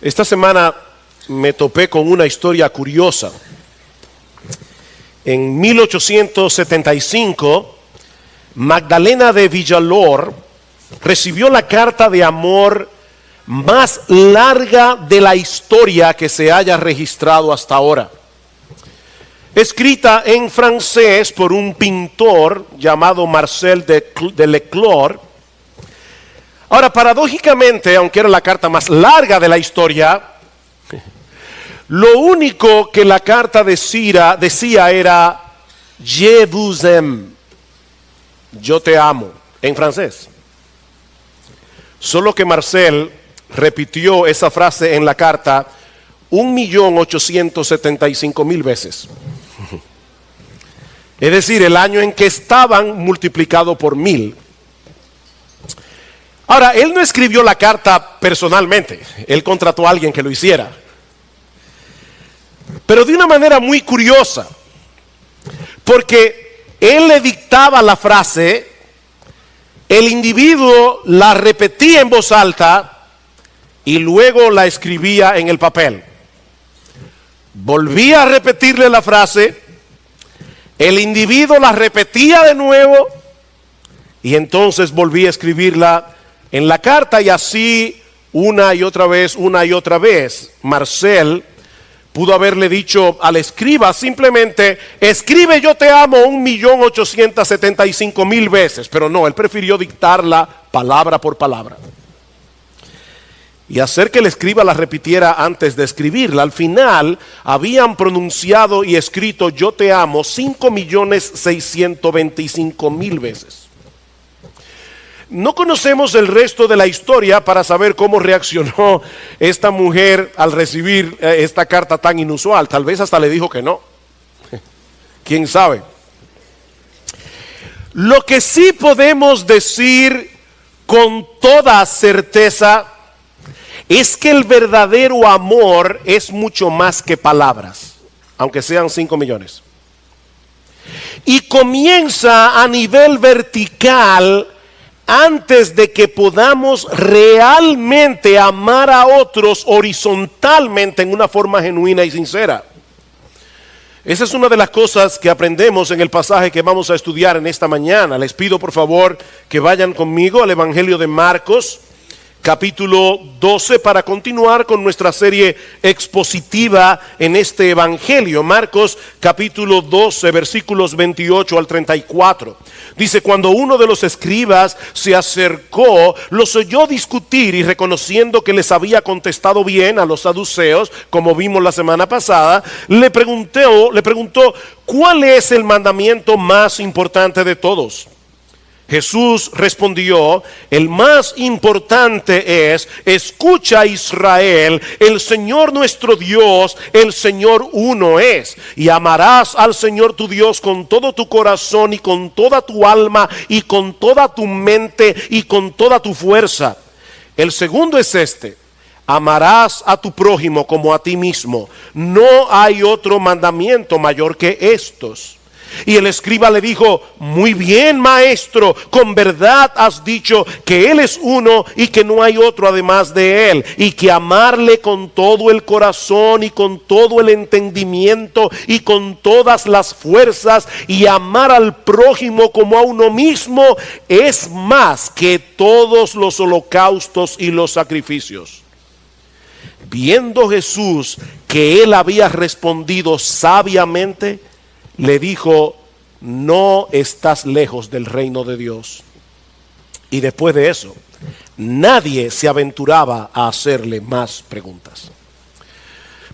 Esta semana me topé con una historia curiosa. En 1875, Magdalena de Villalor recibió la carta de amor más larga de la historia que se haya registrado hasta ahora. Escrita en francés por un pintor llamado Marcel de Leclerc. Ahora, paradójicamente, aunque era la carta más larga de la historia, lo único que la carta decía era Je vous aime, yo te amo, en francés. Solo que Marcel repitió esa frase en la carta 1.875.000 veces. Es decir, el año en que estaban multiplicado por 1000. Ahora, él no escribió la carta personalmente, él contrató a alguien que lo hiciera. Pero de una manera muy curiosa, porque él le dictaba la frase, el individuo la repetía en voz alta y luego la escribía en el papel. Volvía a repetirle la frase, el individuo la repetía de nuevo y entonces volvía a escribirla en la carta, y así una y otra vez. Marcel pudo haberle dicho al escriba simplemente, escribe yo te amo 1.875.000 veces, pero no, él prefirió dictarla palabra por palabra y hacer que el escriba la repitiera antes de escribirla. Al final habían pronunciado y escrito yo te amo 5.625.000 veces. No conocemos el resto de la historia para saber cómo reaccionó esta mujer al recibir esta carta tan inusual. Tal vez hasta le dijo que no. ¿Quién sabe? Lo que sí podemos decir con toda certeza es que el verdadero amor es mucho más que palabras, aunque sean 5 millones. Y comienza a nivel vertical antes de que podamos realmente amar a otros horizontalmente en una forma genuina y sincera. Esa es una de las cosas que aprendemos en el pasaje que vamos a estudiar en esta mañana. Les pido por favor que vayan conmigo al Evangelio de Marcos, capítulo 12, para continuar con nuestra serie expositiva en este evangelio. Marcos capítulo 12, versículos 28 al 34. Dice, cuando uno de los escribas se acercó, los oyó discutir, y reconociendo que les había contestado bien a los saduceos, como vimos la semana pasada, le preguntó, ¿cuál es el mandamiento más importante de todos? Jesús respondió, el más importante es, escucha Israel, el Señor nuestro Dios, el Señor uno es, y amarás al Señor tu Dios con todo tu corazón y con toda tu alma y con toda tu mente y con toda tu fuerza. El segundo es este, amarás a tu prójimo como a ti mismo. No hay otro mandamiento mayor que estos. Y el escriba le dijo, muy bien, maestro, con verdad has dicho que Él es uno y que no hay otro además de Él, y que amarle con todo el corazón y con todo el entendimiento y con todas las fuerzas, y amar al prójimo como a uno mismo es más que todos los holocaustos y los sacrificios. Viendo Jesús que él había respondido sabiamente, le dijo, no estás lejos del reino de Dios. Y después de eso, nadie se aventuraba a hacerle más preguntas.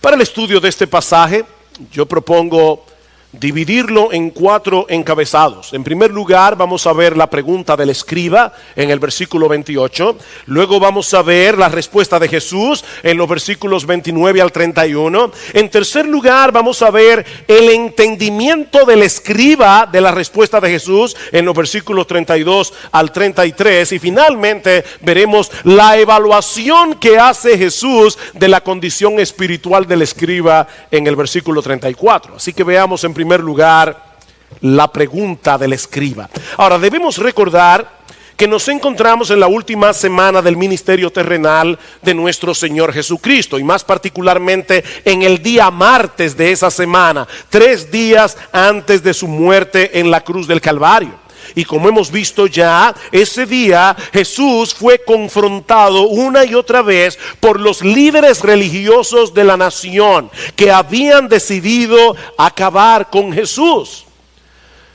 Para el estudio de este pasaje, yo propongo dividirlo en 4 encabezados. En primer lugar, vamos a ver la pregunta del escriba en el versículo 28. Luego vamos a ver la respuesta de Jesús en los versículos 29 al 31. En tercer lugar, vamos a ver el entendimiento del escriba de la respuesta de Jesús en los versículos 32 al 33. Y finalmente veremos la evaluación que hace Jesús de la condición espiritual del escriba en el versículo 34. Así que veamos en primer lugar la pregunta del escriba. Ahora, debemos recordar que nos encontramos en la última semana del ministerio terrenal de nuestro Señor Jesucristo, y más particularmente en el día martes de esa semana, 3 días antes de su muerte en la cruz del Calvario. Y como hemos visto ya, ese día Jesús fue confrontado una y otra vez por los líderes religiosos de la nación que habían decidido acabar con Jesús.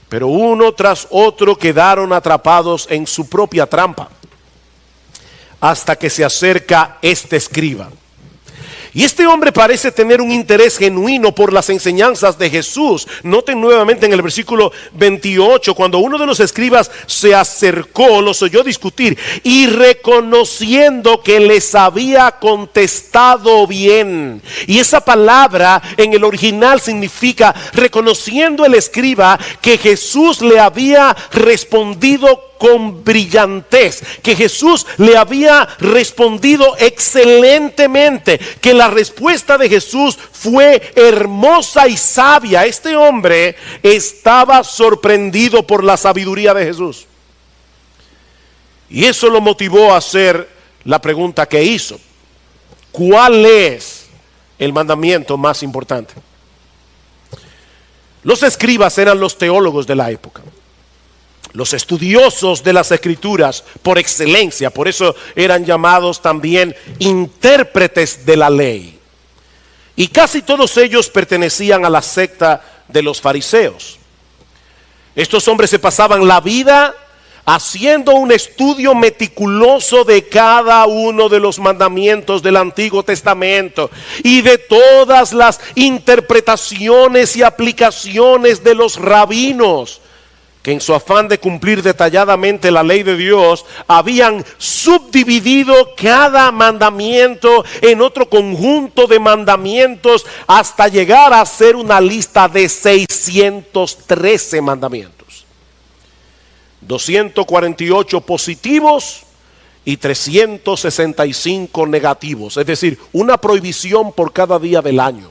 Pero uno tras otro quedaron atrapados en su propia trampa, hasta que se acerca este escriba. Y este hombre parece tener un interés genuino por las enseñanzas de Jesús. Noten nuevamente en el versículo 28, cuando uno de los escribas se acercó, los oyó discutir, y reconociendo que les había contestado bien. Y esa palabra en el original significa, reconociendo el escriba que Jesús le había respondido con brillantez, que Jesús le había respondido excelentemente, que la respuesta de Jesús fue hermosa y sabia. Este hombre estaba sorprendido por la sabiduría de Jesús, y eso lo motivó a hacer la pregunta que hizo: ¿cuál es el mandamiento más importante? Los escribas eran los teólogos de la época, los estudiosos de las escrituras por excelencia. Por eso eran llamados también intérpretes de la ley. Y casi todos ellos pertenecían a la secta de los fariseos. Estos hombres se pasaban la vida haciendo un estudio meticuloso de cada uno de los mandamientos del Antiguo Testamento y de todas las interpretaciones y aplicaciones de los rabinos, que en su afán de cumplir detalladamente la ley de Dios, habían subdividido cada mandamiento en otro conjunto de mandamientos hasta llegar a ser una lista de 613 mandamientos. 248 positivos y 365 negativos, es decir, una prohibición por cada día del año.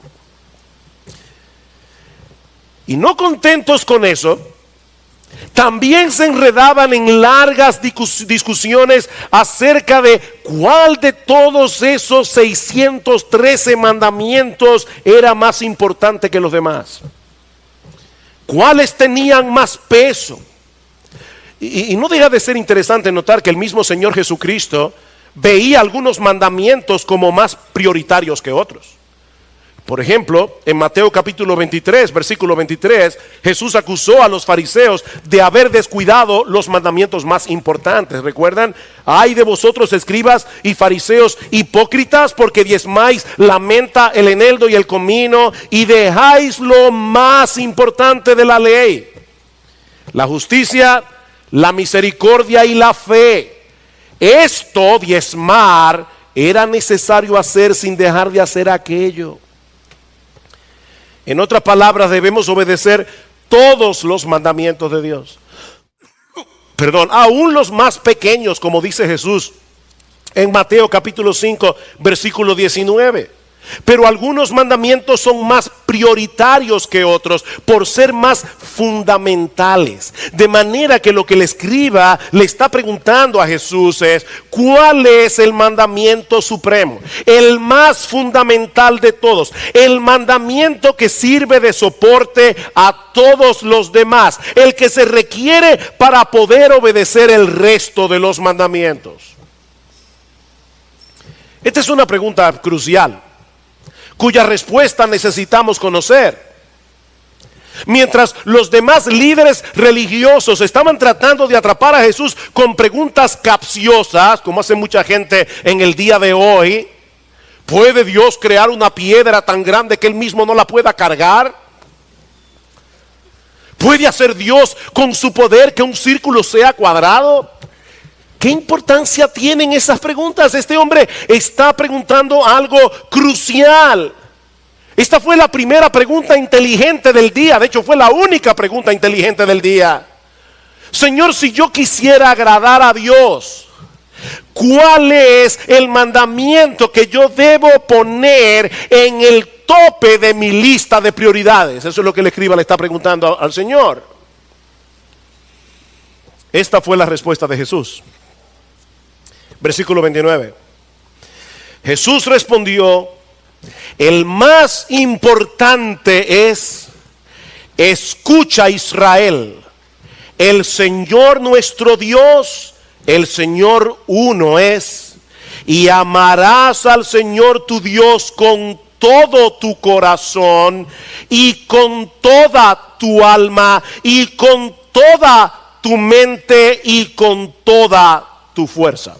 Y no contentos con eso, también se enredaban en largas discusiones acerca de cuál de todos esos 613 mandamientos era más importante que los demás, cuáles tenían más peso. Y no deja de ser interesante notar que el mismo Señor Jesucristo veía algunos mandamientos como más prioritarios que otros. Por ejemplo, en Mateo capítulo 23, versículo 23, Jesús acusó a los fariseos de haber descuidado los mandamientos más importantes. ¿Recuerdan? Ay de vosotros, escribas y fariseos hipócritas, porque diezmáis la menta, el eneldo y el comino, y dejáis lo más importante de la ley: la justicia, la misericordia y la fe. Esto, diezmar, era necesario hacer sin dejar de hacer aquello. En otras palabras, debemos obedecer todos los mandamientos de Dios. Aún los más pequeños, como dice Jesús en Mateo capítulo 5, versículo 19. Pero algunos mandamientos son más prioritarios que otros por ser más fundamentales. De manera que lo que el escriba le está preguntando a Jesús es: ¿cuál es el mandamiento supremo? El más fundamental de todos. El mandamiento que sirve de soporte a todos los demás. El que se requiere para poder obedecer el resto de los mandamientos. Esta es una pregunta crucial, cuya respuesta necesitamos conocer. Mientras los demás líderes religiosos estaban tratando de atrapar a Jesús con preguntas capciosas, como hace mucha gente en el día de hoy: ¿puede Dios crear una piedra tan grande que Él mismo no la pueda cargar? ¿Puede hacer Dios con su poder que un círculo sea cuadrado? ¿Qué importancia tienen esas preguntas? Este hombre está preguntando algo crucial. Esta fue la primera pregunta inteligente del día. De hecho, fue la única pregunta inteligente del día. Señor, si yo quisiera agradar a Dios, ¿cuál es el mandamiento que yo debo poner en el tope de mi lista de prioridades? Eso es lo que el escriba le está preguntando al Señor. Esta fue la respuesta de Jesús. Versículo 29. Jesús respondió: el más importante es: escucha, Israel, el Señor nuestro Dios, el Señor uno es, y amarás al Señor tu Dios con todo tu corazón y con toda tu alma y con toda tu mente y con toda tu fuerza.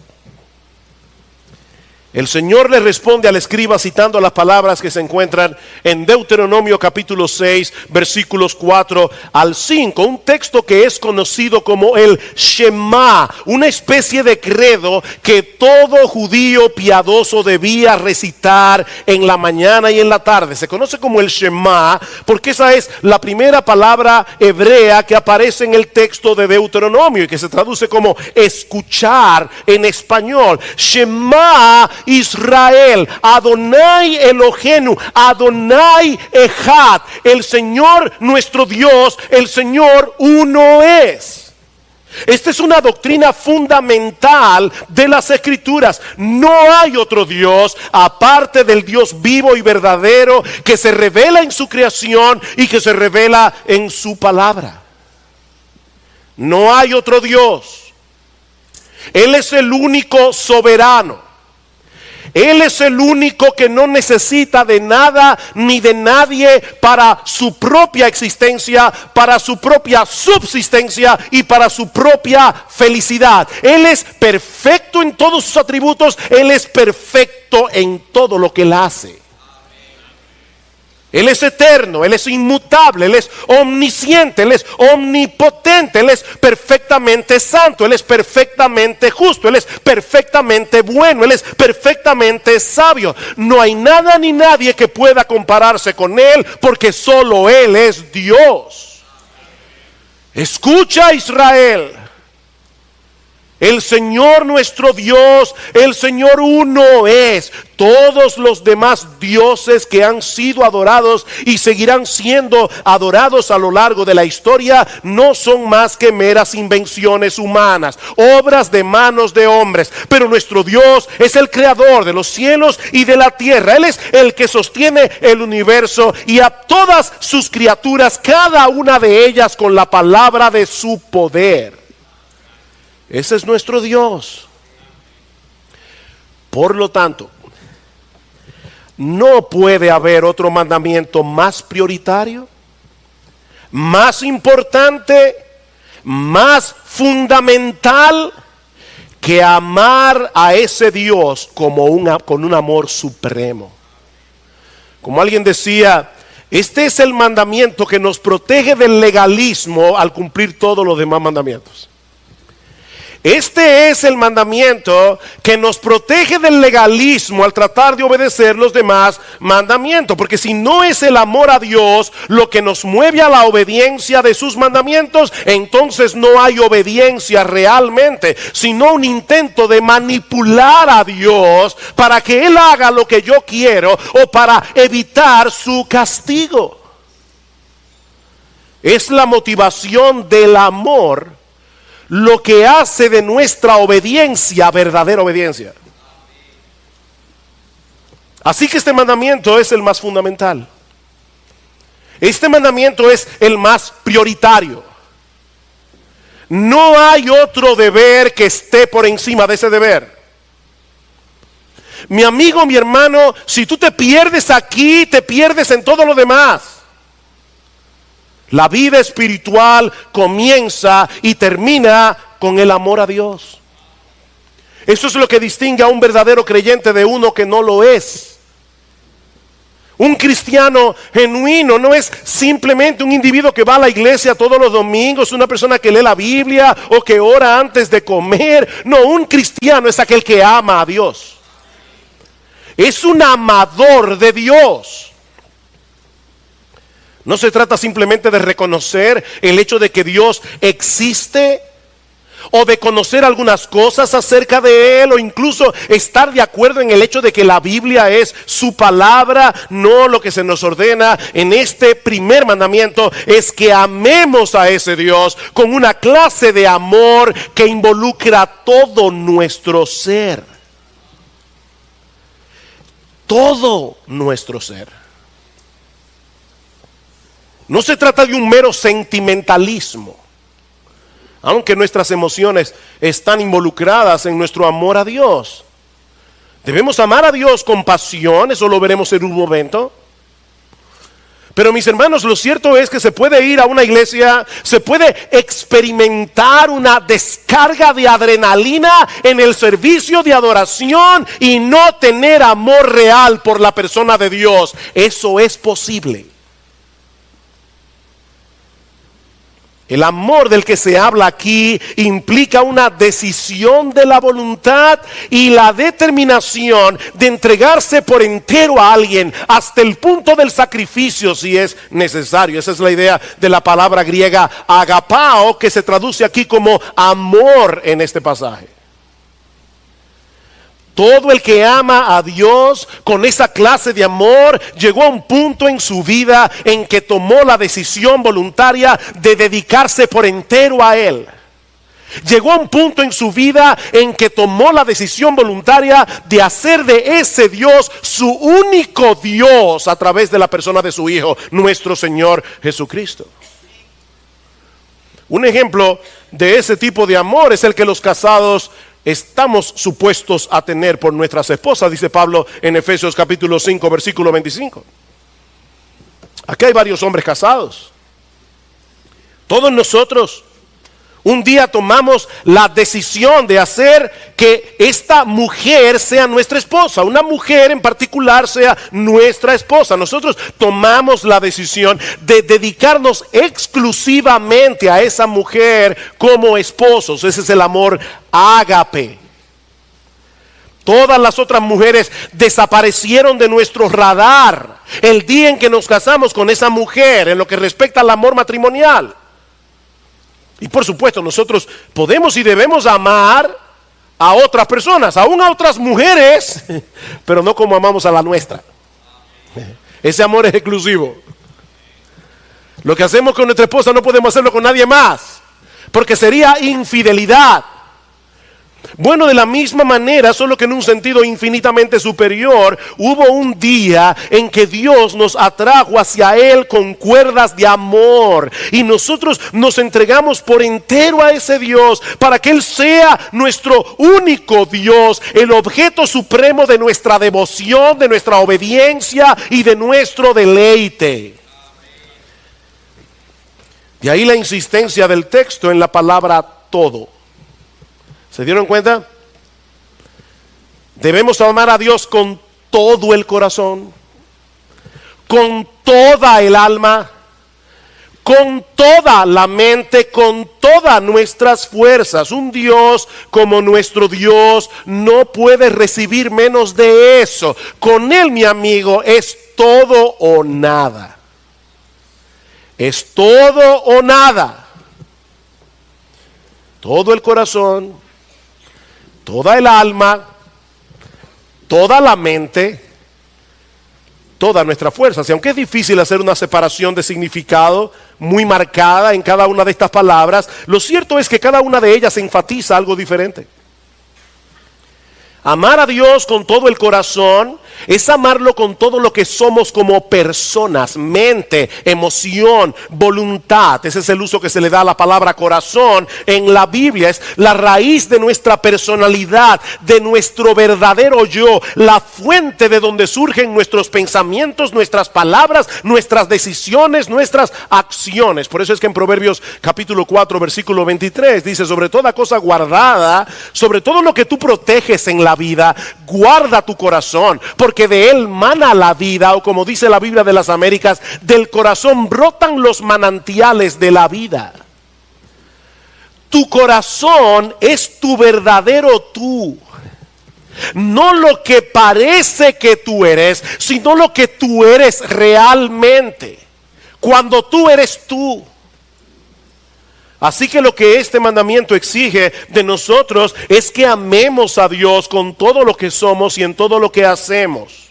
El Señor le responde al escriba citando las palabras que se encuentran en Deuteronomio capítulo 6, versículos 4 al 5. Un texto que es conocido como el Shema, una especie de credo que todo judío piadoso debía recitar en la mañana y en la tarde. Se conoce como el Shema porque esa es la primera palabra hebrea que aparece en el texto de Deuteronomio y que se traduce como escuchar en español. Shema Israel, Adonai Elohenu, Adonai Echad, el Señor nuestro Dios, el Señor uno es. Esta es una doctrina fundamental de las Escrituras. No hay otro Dios aparte del Dios vivo y verdadero que se revela en su creación y que se revela en su palabra. No hay otro Dios. Él es el único soberano. Él es el único que no necesita de nada ni de nadie para su propia existencia, para su propia subsistencia y para su propia felicidad. Él es perfecto en todos sus atributos. Él es perfecto en todo lo que él hace. Él es eterno, Él es inmutable, Él es omnisciente, Él es omnipotente, Él es perfectamente santo, Él es perfectamente justo, Él es perfectamente bueno, Él es perfectamente sabio. No hay nada ni nadie que pueda compararse con Él porque solo Él es Dios. Escucha, Israel. El Señor nuestro Dios, el Señor uno es. Todos los demás dioses que han sido adorados y seguirán siendo adorados a lo largo de la historia no son más que meras invenciones humanas, obras de manos de hombres. Pero nuestro Dios es el creador de los cielos y de la tierra. Él es el que sostiene el universo y a todas sus criaturas, cada una de ellas con la palabra de su poder. Ese es nuestro Dios. Por lo tanto, no puede haber otro mandamiento más prioritario, más importante, más fundamental que amar a ese Dios con un amor supremo. Como alguien decía, este es el mandamiento que nos protege del legalismo al cumplir todos los demás mandamientos. Este es el mandamiento que nos protege del legalismo al tratar de obedecer los demás mandamientos. Porque si no es el amor a Dios lo que nos mueve a la obediencia de sus mandamientos, entonces no hay obediencia realmente, sino un intento de manipular a Dios para que Él haga lo que yo quiero o para evitar su castigo. Es la motivación del amor lo que hace de nuestra obediencia verdadera obediencia. Así que este mandamiento es el más fundamental. Este mandamiento es el más prioritario. No hay otro deber que esté por encima de ese deber. Mi amigo, mi hermano, si tú te pierdes aquí, te pierdes en todo lo demás. La vida espiritual comienza y termina con el amor a Dios. Eso es lo que distingue a un verdadero creyente de uno que no lo es. Un cristiano genuino no es simplemente un individuo que va a la iglesia todos los domingos, una persona que lee la Biblia o que ora antes de comer. No, un cristiano es aquel que ama a Dios. Es un amador de Dios. No se trata simplemente de reconocer el hecho de que Dios existe o de conocer algunas cosas acerca de Él, o incluso estar de acuerdo en el hecho de que la Biblia es su palabra. No, lo que se nos ordena en este primer mandamiento es que amemos a ese Dios con una clase de amor que involucra todo nuestro ser. Todo nuestro ser. No se trata de un mero sentimentalismo, aunque nuestras emociones están involucradas en nuestro amor a Dios. Debemos amar a Dios con pasión, eso lo veremos en un momento. Pero mis hermanos, lo cierto es que se puede ir a una iglesia, se puede experimentar una descarga de adrenalina en el servicio de adoración y no tener amor real por la persona de Dios. Eso es posible. El amor del que se habla aquí implica una decisión de la voluntad y la determinación de entregarse por entero a alguien hasta el punto del sacrificio si es necesario. Esa es la idea de la palabra griega agapao, que se traduce aquí como amor en este pasaje. Todo el que ama a Dios con esa clase de amor llegó a un punto en su vida en que tomó la decisión voluntaria de dedicarse por entero a Él. Llegó a un punto en su vida en que tomó la decisión voluntaria de hacer de ese Dios su único Dios a través de la persona de su Hijo, nuestro Señor Jesucristo. Un ejemplo de ese tipo de amor es el que los casados estamos supuestos a tener por nuestras esposas, dice Pablo en Efesios capítulo 5, versículo 25. Aquí hay varios hombres casados. Todos nosotros un día tomamos la decisión de hacer que esta mujer sea nuestra esposa, una mujer en particular sea nuestra esposa. Nosotros tomamos la decisión de dedicarnos exclusivamente a esa mujer como esposos. Ese es el amor ágape. Todas las otras mujeres desaparecieron de nuestro radar el día en que nos casamos con esa mujer en lo que respecta al amor matrimonial. Y por supuesto nosotros podemos y debemos amar a otras personas, aún a otras mujeres, pero no como amamos a la nuestra. Ese amor es exclusivo. Lo que hacemos con nuestra esposa no podemos hacerlo con nadie más, porque sería infidelidad. Bueno, de la misma manera, solo que en un sentido infinitamente superior, hubo un día en que Dios nos atrajo hacia Él con cuerdas de amor y nosotros nos entregamos por entero a ese Dios para que Él sea nuestro único Dios, el objeto supremo de nuestra devoción, de nuestra obediencia y de nuestro deleite. De ahí la insistencia del texto en la palabra todo. ¿Se dieron cuenta? Debemos amar a Dios con todo el corazón, con toda el alma, con toda la mente, con todas nuestras fuerzas. Un Dios como nuestro Dios no puede recibir menos de eso. Con Él, mi amigo, es todo o nada. Es todo o nada. Todo el corazón, toda el alma, toda la mente, todas nuestras fuerzas. Y aunque es difícil hacer una separación de significado muy marcada en cada una de estas palabras, lo cierto es que cada una de ellas enfatiza algo diferente. Amar a Dios con todo el corazón es amarlo con todo lo que somos como personas, mente, emoción, voluntad. Ese es el uso que se le da a la palabra corazón en la Biblia. Es la raíz de nuestra personalidad, de nuestro verdadero yo, la fuente de donde surgen nuestros pensamientos, nuestras palabras, nuestras decisiones, nuestras acciones. Por eso es que en Proverbios capítulo 4 versículo 23 dice: sobre toda cosa guardada, sobre todo lo que tú proteges en la vida, guarda tu corazón, porque de él mana la vida, o como dice la Biblia de las Américas, del corazón brotan los manantiales de la vida. Tu corazón es tu verdadero tú. No lo que parece que tú eres, sino lo que tú eres realmente. Cuando tú eres tú. Así que lo que este mandamiento exige de nosotros es que amemos a Dios con todo lo que somos y en todo lo que hacemos.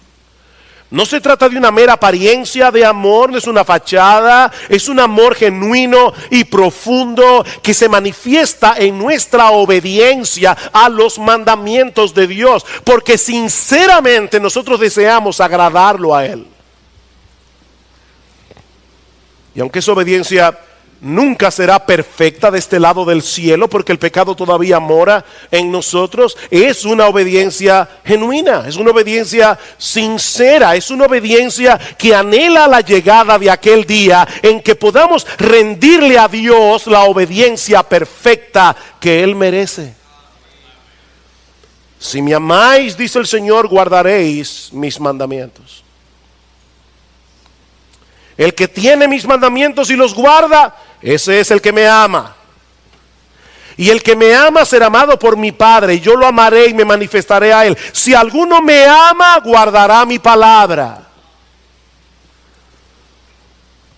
No se trata de una mera apariencia de amor, no es una fachada, es un amor genuino y profundo que se manifiesta en nuestra obediencia a los mandamientos de Dios, porque sinceramente nosotros deseamos agradarlo a Él. Y aunque esa obediencia nunca será perfecta de este lado del cielo, porque el pecado todavía mora en nosotros, es una obediencia genuina, es una obediencia sincera, es una obediencia que anhela la llegada de aquel día en que podamos rendirle a Dios la obediencia perfecta que Él merece. Si me amáis, dice el Señor, guardaréis mis mandamientos. El que tiene mis mandamientos y los guarda, ese es el que me ama. Y el que me ama será amado por mi Padre, y yo lo amaré y me manifestaré a él. Si alguno me ama, guardará mi palabra.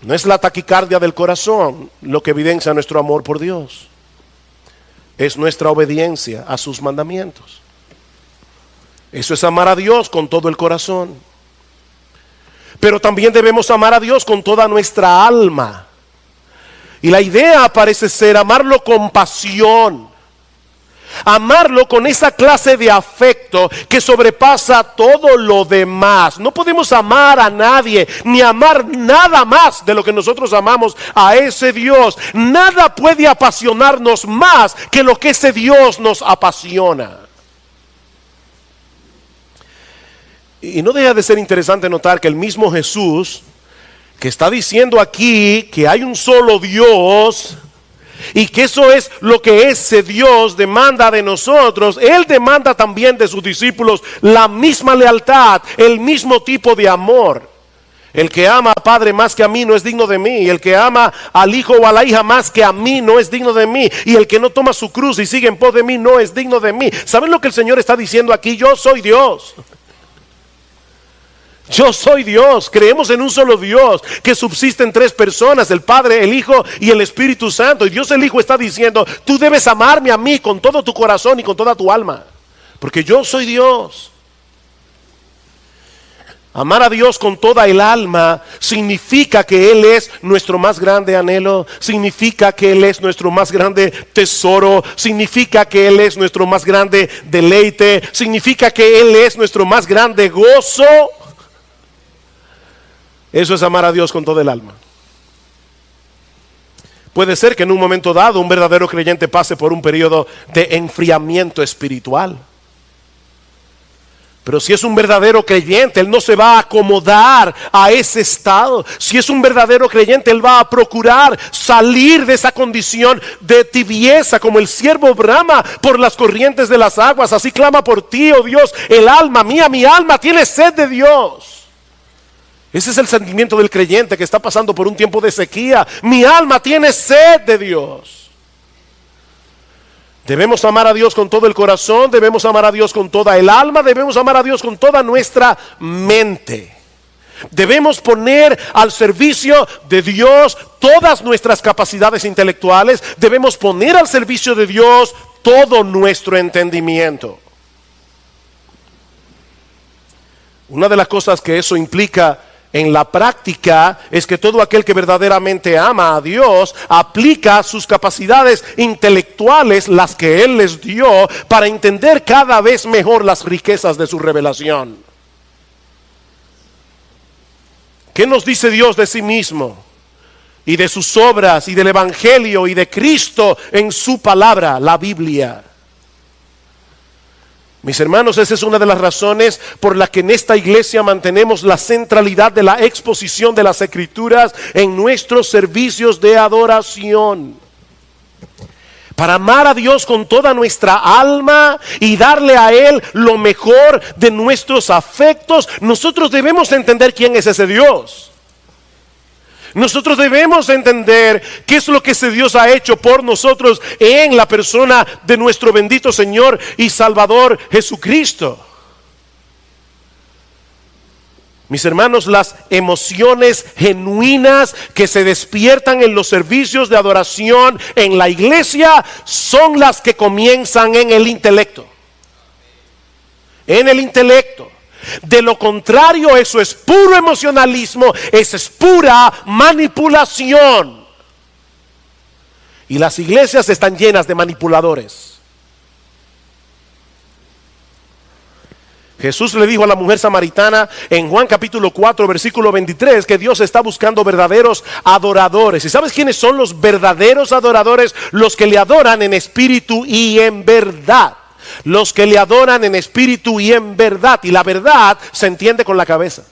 No es la taquicardia del corazón lo que evidencia nuestro amor por Dios. Es nuestra obediencia a sus mandamientos. Eso es amar a Dios con todo el corazón. Pero también debemos amar a Dios con toda nuestra alma. Y la idea parece ser amarlo con pasión. Amarlo con esa clase de afecto que sobrepasa todo lo demás. No podemos amar a nadie, ni amar nada más de lo que nosotros amamos a ese Dios. Nada puede apasionarnos más que lo que ese Dios nos apasiona. Y no deja de ser interesante notar que el mismo Jesús, que está diciendo aquí que hay un solo Dios y que eso es lo que ese Dios demanda de nosotros, Él demanda también de sus discípulos la misma lealtad, el mismo tipo de amor. El que ama al Padre más que a mí no es digno de mí, y el que ama al Hijo o a la hija más que a mí no es digno de mí, y el que no toma su cruz y sigue en pos de mí no es digno de mí. ¿Saben lo que el Señor está diciendo aquí? Yo soy Dios. Yo soy Dios. Creemos en un solo Dios que subsiste en tres personas, el Padre, el Hijo y el Espíritu Santo. Y Dios el Hijo está diciendo, tú debes amarme a mí con todo tu corazón y con toda tu alma, porque yo soy Dios. Amar a Dios con toda el alma significa que Él es nuestro más grande anhelo, significa que Él es nuestro más grande tesoro, significa que Él es nuestro más grande deleite, significa que Él es nuestro más grande gozo. Eso es amar a Dios con todo el alma. Puede ser que en un momento dado un verdadero creyente pase por un periodo de enfriamiento espiritual. Pero si es un verdadero creyente, él no se va a acomodar a ese estado. Si es un verdadero creyente, él va a procurar salir de esa condición de tibieza, como el siervo brama por las corrientes de las aguas. Así clama por ti, oh Dios, el alma mía, mi alma tiene sed de Dios. Ese es el sentimiento del creyente que está pasando por un tiempo de sequía. Mi alma tiene sed de Dios. Debemos amar a Dios con todo el corazón, debemos amar a Dios con toda el alma, debemos amar a Dios con toda nuestra mente. Debemos poner al servicio de Dios todas nuestras capacidades intelectuales, debemos poner al servicio de Dios todo nuestro entendimiento. Una de las cosas que eso implica en la práctica es que todo aquel que verdaderamente ama a Dios aplica sus capacidades intelectuales, las que Él les dio, para entender cada vez mejor las riquezas de su revelación. ¿Qué nos dice Dios de sí mismo y de sus obras y del Evangelio y de Cristo en su palabra, la Biblia? Mis hermanos, esa es una de las razones por las que en esta iglesia mantenemos la centralidad de la exposición de las Escrituras en nuestros servicios de adoración. Para amar a Dios con toda nuestra alma y darle a Él lo mejor de nuestros afectos, nosotros debemos entender quién es ese Dios. Nosotros debemos entender qué es lo que ese Dios ha hecho por nosotros en la persona de nuestro bendito Señor y Salvador Jesucristo. Mis hermanos, las emociones genuinas que se despiertan en los servicios de adoración en la iglesia son las que comienzan en el intelecto. En el intelecto. De lo contrario, eso es puro emocionalismo, eso es pura manipulación. Y las iglesias están llenas de manipuladores. Jesús le dijo a la mujer samaritana en Juan capítulo 4 versículo 23 que Dios está buscando verdaderos adoradores. ¿Y sabes quiénes son los verdaderos adoradores? Los que le adoran en espíritu y en verdad. Los que le adoran en espíritu y en verdad. Y la verdad se entiende con la cabeza.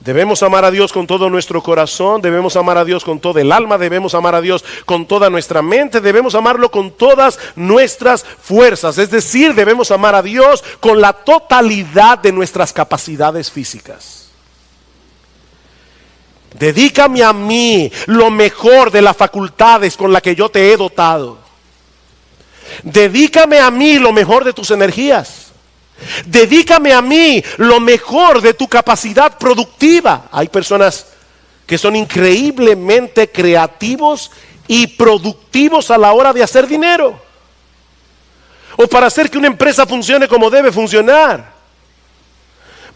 Debemos amar a Dios con todo nuestro corazón, debemos amar a Dios con todo el alma, debemos amar a Dios con toda nuestra mente, debemos amarlo con todas nuestras fuerzas. Es decir, debemos amar a Dios con la totalidad de nuestras capacidades físicas. Dedícame a mí lo mejor de las facultades con las que yo te he dotado. Dedícame a mí lo mejor de tus energías. Dedícame a mí lo mejor de tu capacidad productiva. Hay personas que son increíblemente creativos y productivos a la hora de hacer dinero, o para hacer que una empresa funcione como debe funcionar.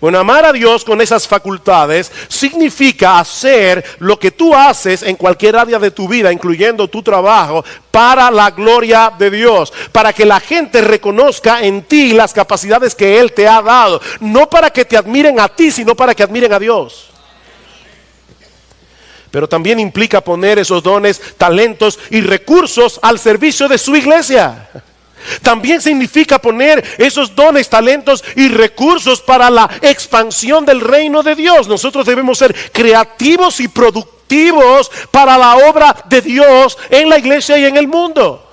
Bueno, amar a Dios con esas facultades significa hacer lo que tú haces en cualquier área de tu vida, incluyendo tu trabajo, para la gloria de Dios, para que la gente reconozca en ti las capacidades que Él te ha dado, no para que te admiren a ti, sino para que admiren a Dios. Pero también implica poner esos dones, talentos y recursos al servicio de su iglesia. También significa poner esos dones, talentos y recursos para la expansión del reino de Dios. Nosotros debemos ser creativos y productivos para la obra de Dios en la iglesia y en el mundo.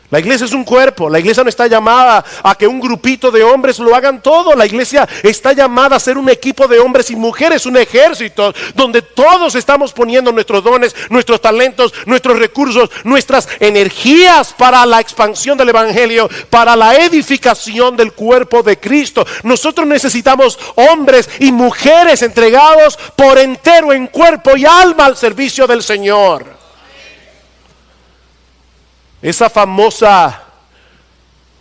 La iglesia es un cuerpo. La iglesia no está llamada a que un grupito de hombres lo hagan todo. La iglesia está llamada a ser un equipo de hombres y mujeres, un ejército donde todos estamos poniendo nuestros dones, nuestros talentos, nuestros recursos, nuestras energías para la expansión del evangelio, para la edificación del cuerpo de Cristo. Nosotros necesitamos hombres y mujeres entregados por entero en cuerpo y alma al servicio del Señor. Esa famosa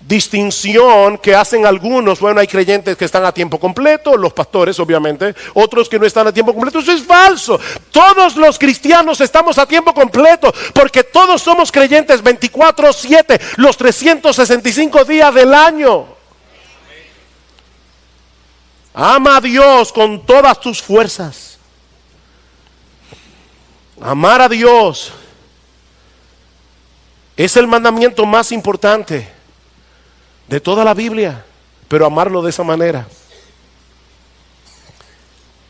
distinción que hacen algunos, bueno, hay creyentes que están a tiempo completo, los pastores obviamente, otros que no están a tiempo completo. Eso es falso. Todos los cristianos estamos a tiempo completo, porque todos somos creyentes 24/7, los 365 días del año. Ama a Dios con todas tus fuerzas. Amar a Dios es el mandamiento más importante de toda la Biblia, pero amarlo de esa manera.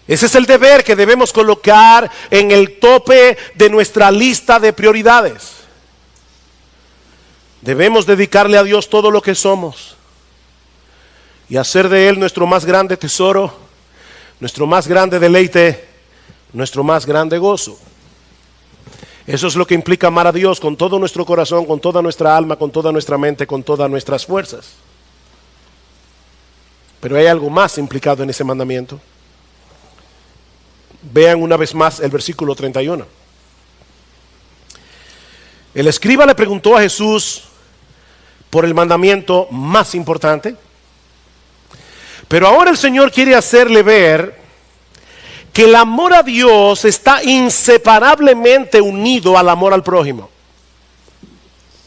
Ese es el deber que debemos colocar en el tope de nuestra lista de prioridades. Debemos dedicarle a Dios todo lo que somos y hacer de Él nuestro más grande tesoro, nuestro más grande deleite, nuestro más grande gozo. Eso es lo que implica amar a Dios con todo nuestro corazón, con toda nuestra alma, con toda nuestra mente, con todas nuestras fuerzas. Pero hay algo más implicado en ese mandamiento. Vean una vez más el versículo 31. El escriba le preguntó a Jesús por el mandamiento más importante, pero ahora el Señor quiere hacerle ver que el amor a Dios está inseparablemente unido al amor al prójimo.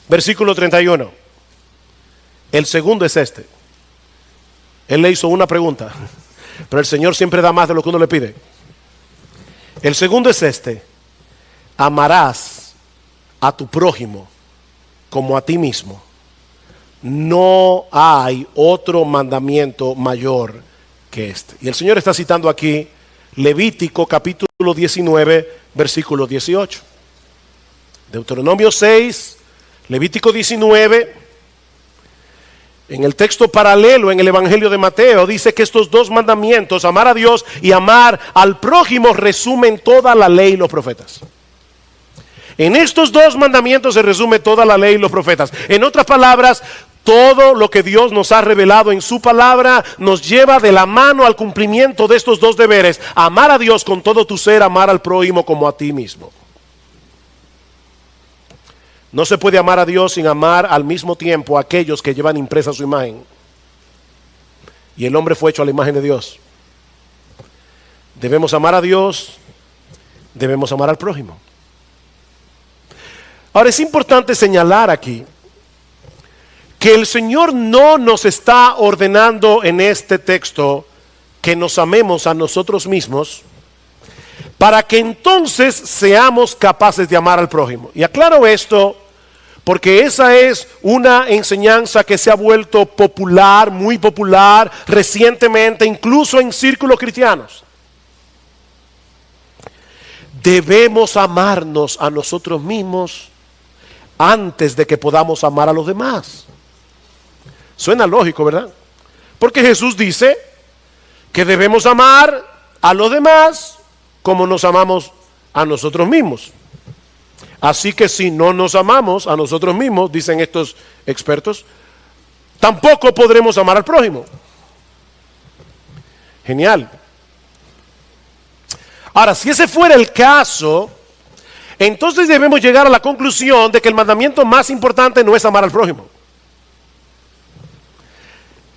Versículo 31. El segundo es este. Él le hizo una pregunta, pero el Señor siempre da más de lo que uno le pide. El segundo es este: amarás a tu prójimo como a ti mismo. No hay otro mandamiento mayor que este. Y el Señor está citando aquí Levítico capítulo 19, versículo 18. Deuteronomio 6, Levítico 19. En el texto paralelo en el Evangelio de Mateo dice que estos dos mandamientos, amar a Dios y amar al prójimo, resumen toda la ley y los profetas. En estos dos mandamientos se resume toda la ley y los profetas. En otras palabras, todo lo que Dios nos ha revelado en su palabra nos lleva de la mano al cumplimiento de estos dos deberes: amar a Dios con todo tu ser, amar al prójimo como a ti mismo. No se puede amar a Dios sin amar al mismo tiempo a aquellos que llevan impresa su imagen. Y el hombre fue hecho a la imagen de Dios. Debemos amar a Dios, debemos amar al prójimo. Ahora es importante señalar aquí que el Señor no nos está ordenando en este texto que nos amemos a nosotros mismos para que entonces seamos capaces de amar al prójimo. Y aclaro esto porque esa es una enseñanza que se ha vuelto popular, muy popular recientemente, incluso en círculos cristianos. Debemos amarnos a nosotros mismos antes de que podamos amar a los demás. Suena lógico, ¿verdad? Porque Jesús dice que debemos amar a los demás como nos amamos a nosotros mismos. Así que si no nos amamos a nosotros mismos, dicen estos expertos, tampoco podremos amar al prójimo. Genial. Ahora, si ese fuera el caso, entonces debemos llegar a la conclusión de que el mandamiento más importante no es amar al prójimo.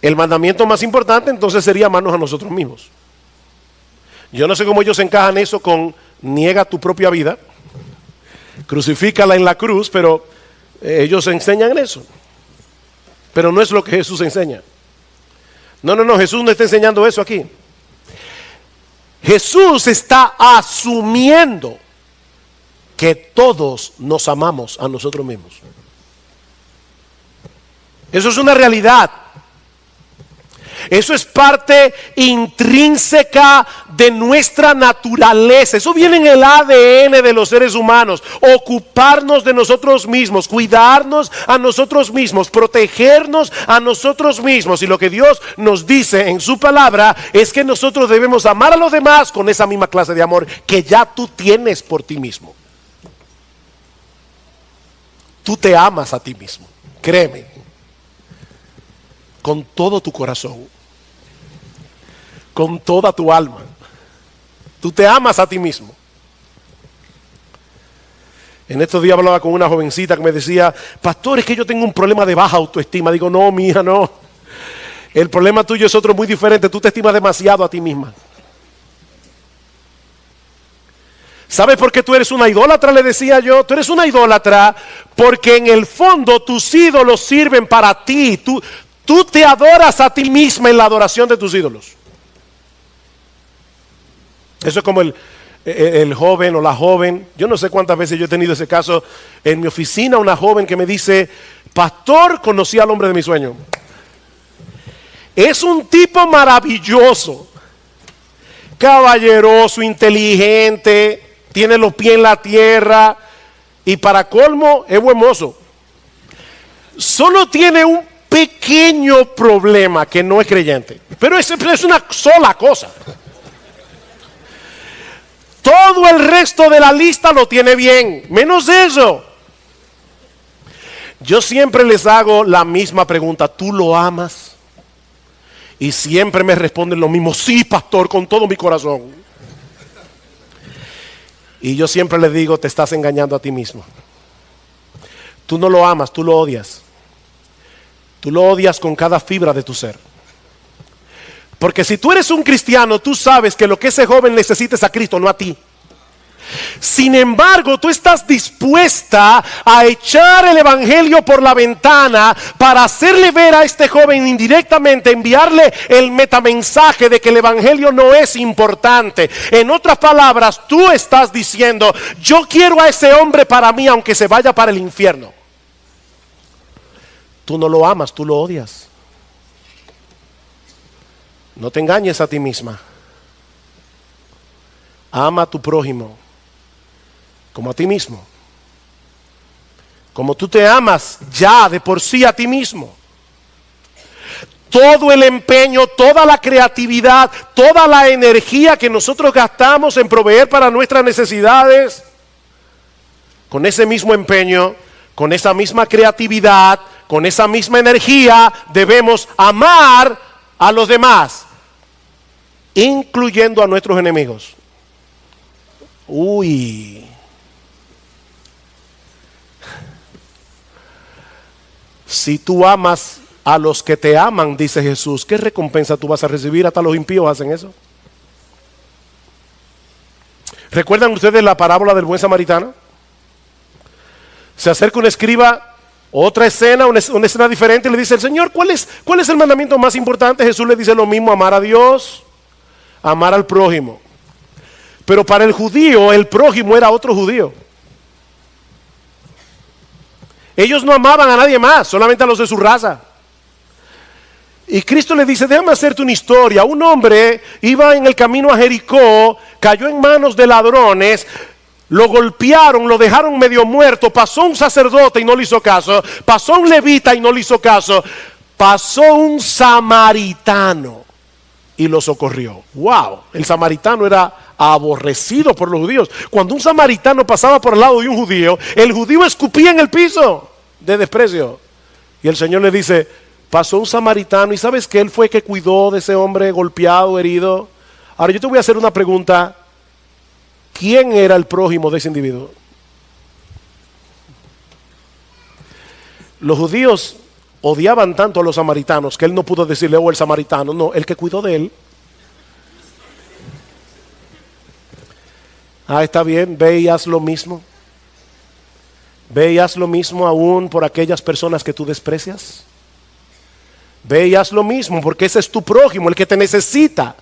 El mandamiento más importante entonces sería amarnos a nosotros mismos. Yo no sé cómo ellos encajan eso con niega tu propia vida, crucifícala en la cruz, pero ellos enseñan eso. Pero no es lo que Jesús enseña. No, Jesús no está enseñando eso aquí. Jesús está asumiendo que todos nos amamos a nosotros mismos. Eso es una realidad. Eso es parte intrínseca de nuestra naturaleza. Eso viene en el ADN de los seres humanos. Ocuparnos de nosotros mismos, cuidarnos a nosotros mismos, protegernos a nosotros mismos. Y lo que Dios nos dice en su palabra es que nosotros debemos amar a los demás con esa misma clase de amor que ya tú tienes por ti mismo. Tú te amas a ti mismo, créeme. Con todo tu corazón, con toda tu alma. Tú te amas a ti mismo. En estos días hablaba con una jovencita que me decía: pastor, es que yo tengo un problema de baja autoestima. Digo, no, mija, no. El problema tuyo es otro muy diferente. Tú te estimas demasiado a ti misma. ¿Sabes por qué tú eres una idólatra? Le decía yo. Tú eres una idólatra porque en el fondo tus ídolos sirven para ti. Tú te adoras a ti misma en la adoración de tus ídolos. Eso es como el joven o la joven. Yo no sé cuántas veces yo he tenido ese caso en mi oficina. Una joven que me dice: pastor, conocí al hombre de mi sueño. Es un tipo maravilloso, caballeroso, inteligente, tiene los pies en la tierra y para colmo es buen mozo. Solo tiene un pequeño problema, que no es creyente, pero es una sola cosa. Todo el resto de la lista lo tiene bien, menos eso. Yo siempre les hago la misma pregunta: ¿tú lo amas? Y siempre me responden lo mismo: sí, pastor, con todo mi corazón. Y yo siempre les digo: te estás engañando a ti mismo. Tú no lo amas, tú lo odias. Tú lo odias con cada fibra de tu ser. Porque si tú eres un cristiano, tú sabes que lo que ese joven necesita es a Cristo, no a ti. Sin embargo, tú estás dispuesta a echar el evangelio por la ventana para hacerle ver a este joven indirectamente, enviarle el metamensaje de que el evangelio no es importante. En otras palabras, tú estás diciendo: yo quiero a ese hombre para mí aunque se vaya para el infierno. Tú no lo amas, tú lo odias. No te engañes a ti misma. Ama a tu prójimo como a ti mismo. Como tú te amas ya de por sí a ti mismo. Todo el empeño, toda la creatividad, toda la energía que nosotros gastamos en proveer para nuestras necesidades con ese mismo empeño, con esa misma creatividad, con esa misma energía, debemos amar a los demás, incluyendo a nuestros enemigos. Uy. Si tú amas a los que te aman, dice Jesús, ¿qué recompensa tú vas a recibir? Hasta los impíos hacen eso. ¿Recuerdan ustedes la parábola del buen samaritano? Se acerca un escriba, otra escena, una escena diferente, y le dice: el Señor, ¿cuál es el mandamiento más importante? Jesús le dice lo mismo: amar a Dios, amar al prójimo. Pero para el judío, el prójimo era otro judío. Ellos no amaban a nadie más, solamente a los de su raza. Y Cristo le dice: déjame hacerte una historia. Un hombre iba en el camino a Jericó, cayó en manos de ladrones, lo golpearon, lo dejaron medio muerto. Pasó un sacerdote y no le hizo caso. Pasó un levita y no le hizo caso. Pasó un samaritano y lo socorrió. Wow, el samaritano era aborrecido por los judíos. Cuando un samaritano pasaba por el lado de un judío, el judío escupía en el piso de desprecio. Y el Señor le dice: pasó un samaritano, y ¿sabes que él fue que cuidó de ese hombre golpeado, herido? Ahora yo te voy a hacer una pregunta: ¿quién era el prójimo de ese individuo? Los judíos odiaban tanto a los samaritanos que él no pudo decirle: oh, el samaritano. No, el que cuidó de él. Ah, está bien, ve y haz lo mismo. Ve y haz lo mismo aún por aquellas personas que tú desprecias. Ve y haz lo mismo, porque ese es tu prójimo, el que te necesita.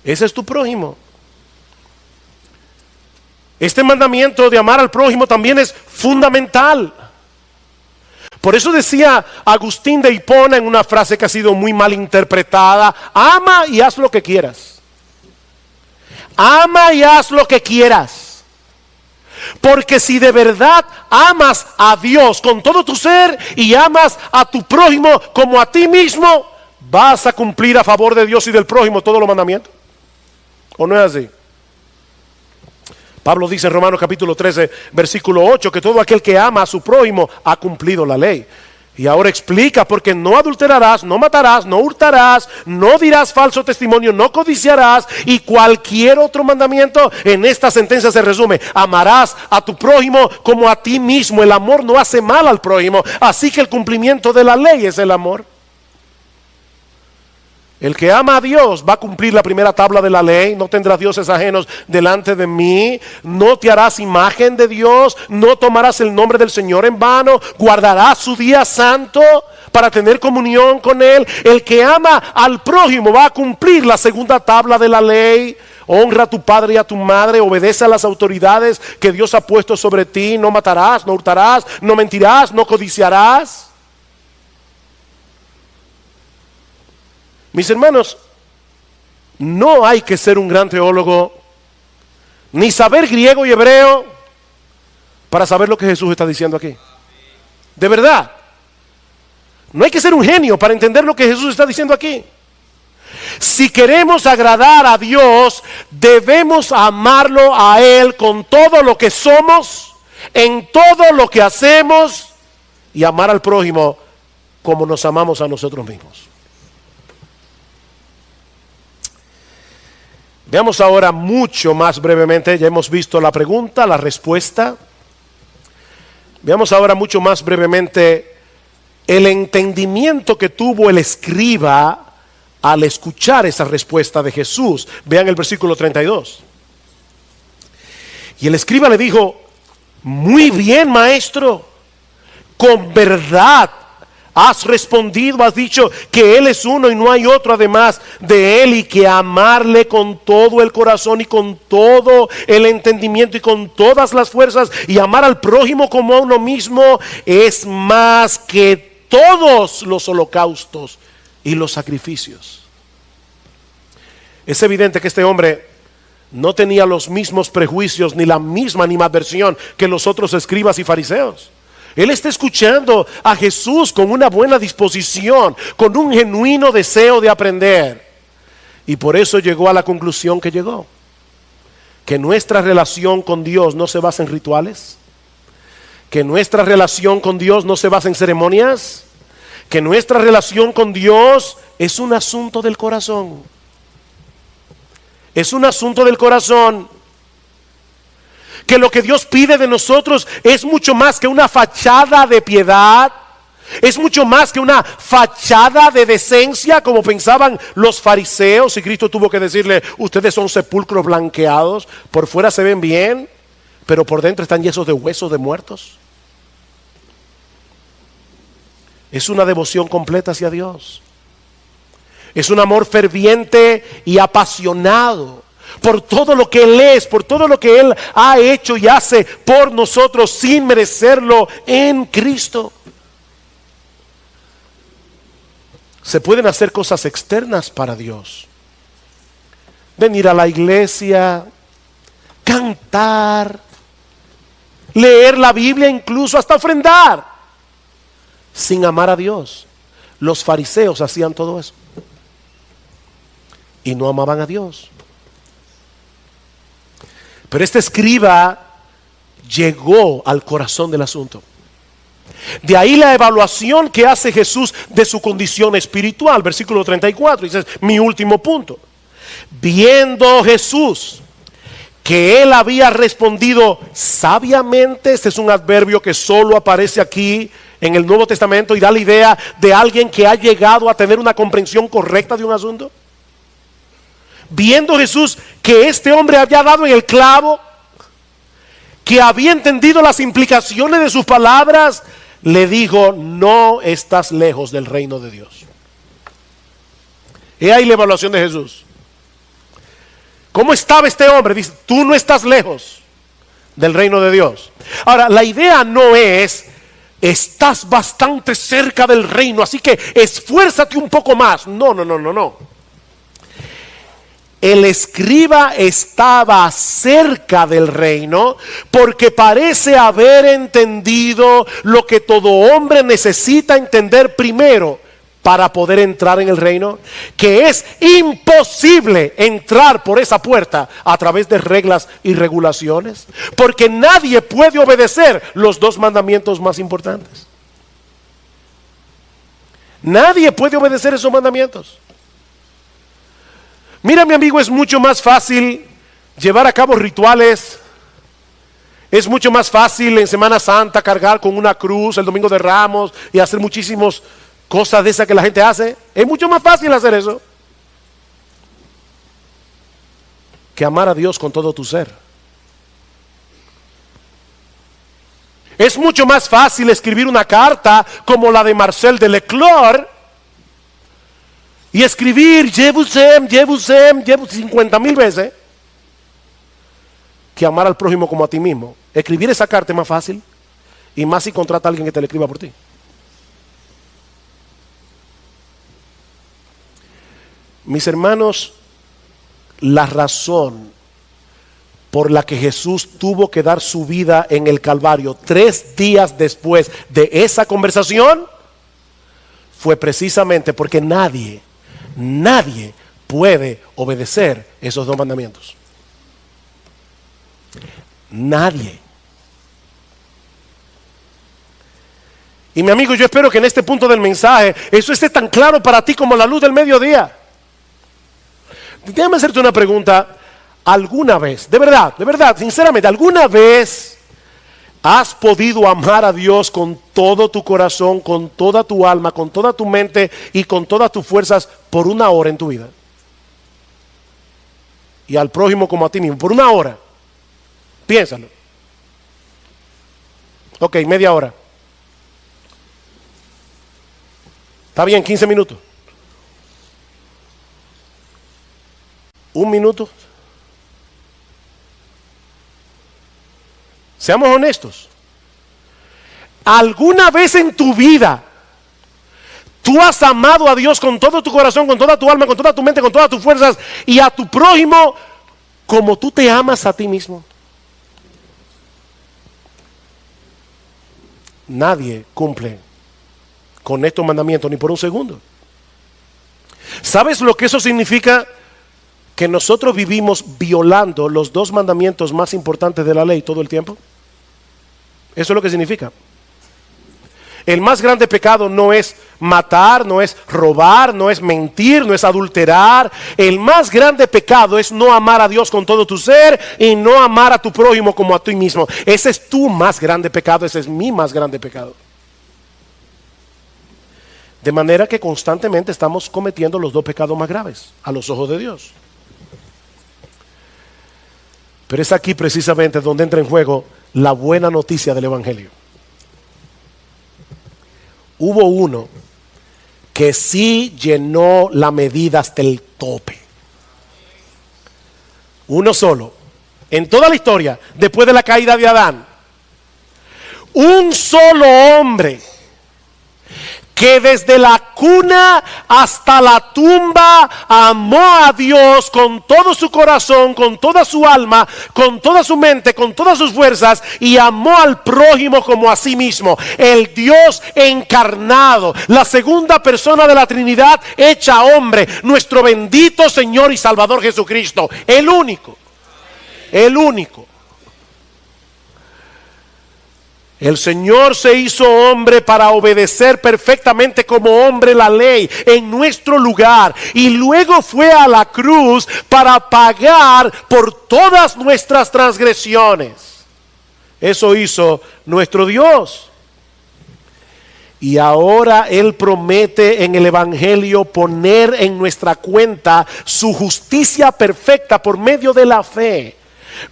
Ese es tu prójimo. Este mandamiento de amar al prójimo también es fundamental. Por eso decía Agustín de Hipona en una frase que ha sido muy mal interpretada: ama y haz lo que quieras. Ama y haz lo que quieras. Porque si de verdad amas a Dios con todo tu ser y amas a tu prójimo como a ti mismo, vas a cumplir a favor de Dios y del prójimo todos los mandamientos. ¿O no es así? Pablo dice en Romanos capítulo 13, versículo 8, que todo aquel que ama a su prójimo ha cumplido la ley. Y ahora explica: porque no adulterarás, no matarás, no hurtarás, no dirás falso testimonio, no codiciarás, y cualquier otro mandamiento. En esta sentencia se resume: amarás a tu prójimo como a ti mismo. El amor no hace mal al prójimo, así que el cumplimiento de la ley es el amor. El que ama a Dios va a cumplir la primera tabla de la ley: no tendrás dioses ajenos delante de mí, no te harás imagen de Dios, no tomarás el nombre del Señor en vano, guardarás su día santo para tener comunión con Él. El que ama al prójimo va a cumplir la segunda tabla de la ley: honra a tu padre y a tu madre, obedece a las autoridades que Dios ha puesto sobre ti, no matarás, no hurtarás, no mentirás, no codiciarás. Mis hermanos, no hay que ser un gran teólogo, ni saber griego y hebreo para saber lo que Jesús está diciendo aquí. De verdad. No hay que ser un genio para entender lo que Jesús está diciendo aquí. Si queremos agradar a Dios, debemos amarlo a Él con todo lo que somos, en todo lo que hacemos, y amar al prójimo como nos amamos a nosotros mismos. Veamos ahora mucho más brevemente, ya hemos visto la pregunta, la respuesta. Veamos ahora mucho más brevemente el entendimiento que tuvo el escriba al escuchar esa respuesta de Jesús. Vean el versículo 32. Y el escriba le dijo: muy bien, maestro, con verdad has respondido, has dicho que Él es uno y no hay otro además de Él, y que amarle con todo el corazón y con todo el entendimiento y con todas las fuerzas, y amar al prójimo como a uno mismo, es más que todos los holocaustos y los sacrificios. Es evidente que este hombre no tenía los mismos prejuicios ni la misma animadversión que los otros escribas y fariseos. Él está escuchando a Jesús con una buena disposición, con un genuino deseo de aprender. Y por eso llegó a la conclusión que llegó. que nuestra relación con Dios no se basa en rituales, que nuestra relación con Dios no se basa en ceremonias, que nuestra relación con Dios es un asunto del corazón. Es un asunto del corazón. Que lo que Dios pide de nosotros es mucho más que una fachada de piedad, es mucho más que una fachada de decencia, como pensaban los fariseos, y Cristo tuvo que decirle: ustedes son sepulcros blanqueados, por fuera se ven bien, pero por dentro están llenos de huesos de muertos. Es una devoción completa hacia Dios. Es un amor ferviente y apasionado por todo lo que Él es, por todo lo que Él ha hecho y hace por nosotros sin merecerlo en Cristo. Se pueden hacer cosas externas para Dios. Venir a la iglesia, cantar, leer la Biblia, incluso hasta ofrendar, sin amar a Dios. Los fariseos hacían todo eso y no amaban a Dios. Pero este escriba llegó al corazón del asunto. De ahí la evaluación que hace Jesús de su condición espiritual. Versículo 34, dice, mi último punto. Viendo Jesús que él había respondido sabiamente, este es un adverbio que solo aparece aquí en el Nuevo Testamento y da la idea de alguien que ha llegado a tener una comprensión correcta de un asunto. Viendo Jesús que este hombre había dado en el clavo, que había entendido las implicaciones de sus palabras, le dijo: no estás lejos del reino de Dios. He ahí la evaluación de Jesús. ¿Cómo estaba este hombre? Dice: tú no estás lejos del reino de Dios. Ahora, la idea no es: estás bastante cerca del reino, así que esfuérzate un poco más. No. El escriba estaba cerca del reino porque parece haber entendido lo que todo hombre necesita entender primero para poder entrar en el reino, que es imposible entrar por esa puerta a través de reglas y regulaciones, porque nadie puede obedecer los dos mandamientos más importantes. Nadie puede obedecer esos mandamientos. Mira, mi amigo, es mucho más fácil llevar a cabo rituales. Es mucho más fácil en Semana Santa cargar con una cruz el Domingo de Ramos y hacer muchísimas cosas de esas que la gente hace. Es mucho más fácil hacer eso que amar a Dios con todo tu ser. Es mucho más fácil escribir una carta como la de Marcel de Leclerc y escribir Jebusem 50,000 veces que amar al prójimo como a ti mismo. Escribir esa carta es más fácil, y más si contrata a alguien que te la escriba por ti. Mis hermanos, la razón por la que Jesús tuvo que dar su vida en el Calvario 3 días después de esa conversación fue precisamente porque nadie puede obedecer esos dos mandamientos. Nadie. Y mi amigo, yo espero que en este punto del mensaje eso esté tan claro para ti como la luz del mediodía. Déjame hacerte una pregunta. ¿Alguna vez, de verdad, sinceramente, alguna vez has podido amar a Dios con todo tu corazón, con toda tu alma, con toda tu mente y con todas tus fuerzas por 1 hora en tu vida? Y al prójimo como a ti mismo, por 1 hora. Piénsalo. Ok, media hora. Está bien, 15 minutos. 1 minuto. Seamos honestos. ¿Alguna vez en tu vida tú has amado a Dios con todo tu corazón, con toda tu alma, con toda tu mente, con todas tus fuerzas, y a tu prójimo como tú te amas a ti mismo? Nadie cumple con estos mandamientos ni por un segundo. ¿Sabes lo que eso significa que nosotros vivimos violando los dos mandamientos más importantes de la ley todo el tiempo? Eso es lo que significa. El más grande pecado no es matar, no es robar, no es mentir, no es adulterar. El más grande pecado es no amar a Dios con todo tu ser y no amar a tu prójimo como a ti mismo. Ese es tu más grande pecado, ese es mi más grande pecado. De manera que constantemente estamos cometiendo los dos pecados más graves a los ojos de Dios. Pero es aquí precisamente donde entra en juego la buena noticia del Evangelio. Hubo uno que sí llenó la medida hasta el tope. Uno solo. En toda la historia, después de la caída de Adán. Un solo hombre que desde la cuna hasta la tumba amó a Dios con todo su corazón, con toda su alma, con toda su mente, con todas sus fuerzas, y amó al prójimo como a sí mismo. El Dios encarnado, la segunda persona de la Trinidad hecha hombre, nuestro bendito Señor y Salvador Jesucristo, el único. El único. El Señor se hizo hombre para obedecer perfectamente como hombre la ley en nuestro lugar, y luego fue a la cruz para pagar por todas nuestras transgresiones. Eso hizo nuestro Dios. Y ahora Él promete en el Evangelio poner en nuestra cuenta su justicia perfecta por medio de la fe.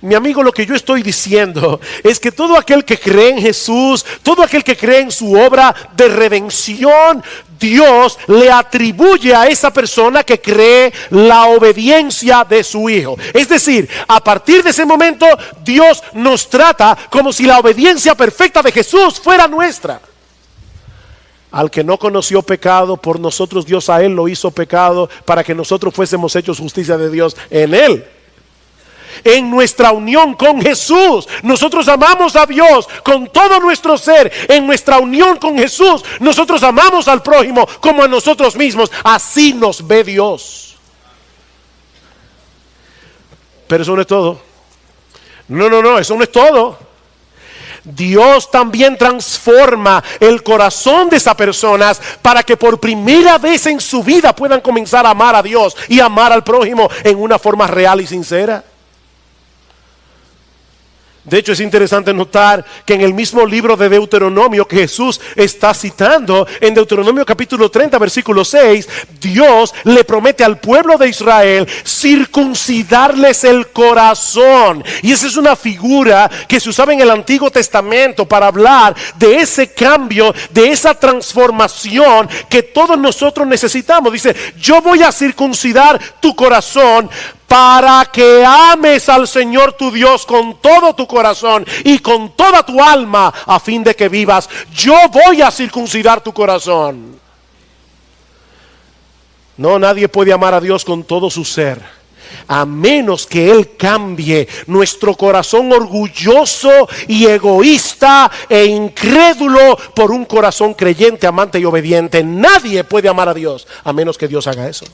Mi amigo, lo que yo estoy diciendo es que todo aquel que cree en Jesús, todo aquel que cree en su obra de redención, Dios le atribuye a esa persona que cree la obediencia de su Hijo. Es decir, a partir de ese momento, Dios nos trata como si la obediencia perfecta de Jesús fuera nuestra. Al que no conoció pecado, por nosotros Dios a él lo hizo pecado, para que nosotros fuésemos hechos justicia de Dios en él. En nuestra unión con Jesús, nosotros amamos a Dios con todo nuestro ser. En nuestra unión con Jesús, nosotros amamos al prójimo como a nosotros mismos. Así nos ve Dios. Pero eso no es todo. No, eso no es todo. Dios también transforma el corazón de esas personas para que por primera vez en su vida puedan comenzar a amar a Dios y amar al prójimo en una forma real y sincera. De hecho, es interesante notar que en el mismo libro de Deuteronomio que Jesús está citando, en Deuteronomio capítulo 30 versículo 6, Dios le promete al pueblo de Israel circuncidarles el corazón. Y esa es una figura que se usaba en el Antiguo Testamento para hablar de ese cambio, de esa transformación que todos nosotros necesitamos. Dice, yo voy a circuncidar tu corazón para que ames al Señor tu Dios con todo tu corazón y con toda tu alma, a fin de que vivas. Yo voy a circuncidar tu corazón. No, nadie puede amar a Dios con todo su ser, a menos que Él cambie nuestro corazón orgulloso y egoísta e incrédulo por un corazón creyente, amante y obediente. Nadie puede amar a Dios a menos que Dios haga eso.